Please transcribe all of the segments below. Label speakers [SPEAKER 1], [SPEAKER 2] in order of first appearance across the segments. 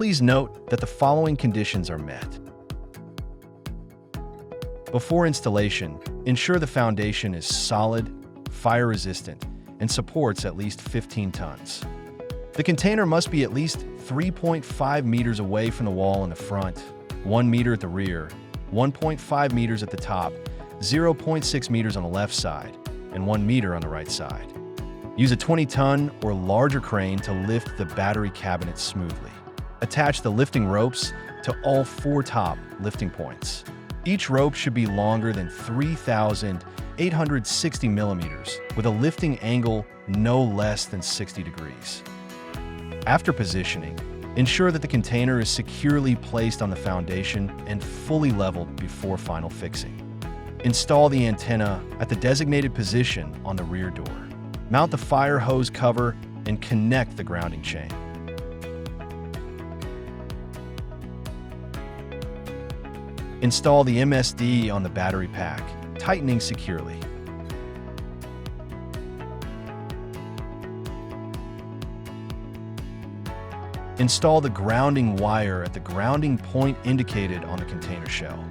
[SPEAKER 1] Please note that the following conditions are met. Before installation, ensure the foundation is solid, fire-resistant, and supports at least 15 tons. The container must be at least 3.5 meters away from the wall in the front, 1 meter at the rear, 1.5 meters at the top, 0.6 meters on the left side, and 1 meter on the right side. Use a 20-ton or larger crane to lift the battery cabinet smoothly. Attach the lifting ropes to all 4 top lifting points. Each rope should be longer than 3,860 millimeters, with a lifting angle no less than 60 degrees. After positioning, ensure that the container is securely placed on the foundation and fully leveled before final fixing. Install the antenna at the designated position on the rear door. Mount the fire hose cover and connect the grounding chain. Install the MSD on the battery pack, tightening securely. Install the grounding wire at the grounding point indicated on the container shell.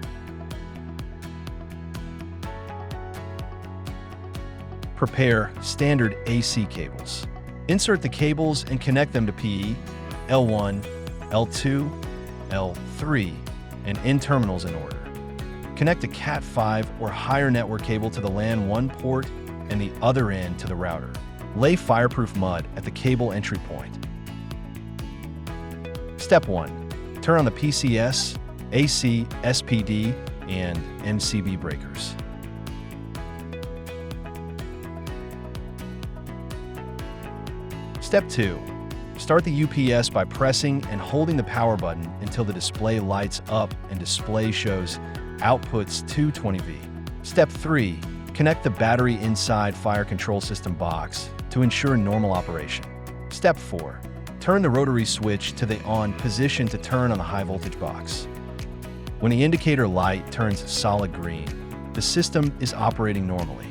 [SPEAKER 1] Prepare standard AC cables. Insert the cables and connect them to PE, L1, L2, L3, and N terminals in order. Connect a Cat5 or higher network cable to the LAN 1 port and the other end to the router. Lay fireproof mud at the cable entry point. Step 1. Turn on the PCS, AC, SPD, and MCB breakers. Step 2. Start the UPS by pressing and holding the power button until the display lights up and display shows outputs 220V. Step 3. Connect the battery inside fire control system box to ensure normal operation. Step 4. Turn the rotary switch to the on position to turn on the high voltage box. When the indicator light turns solid green, the system is operating normally.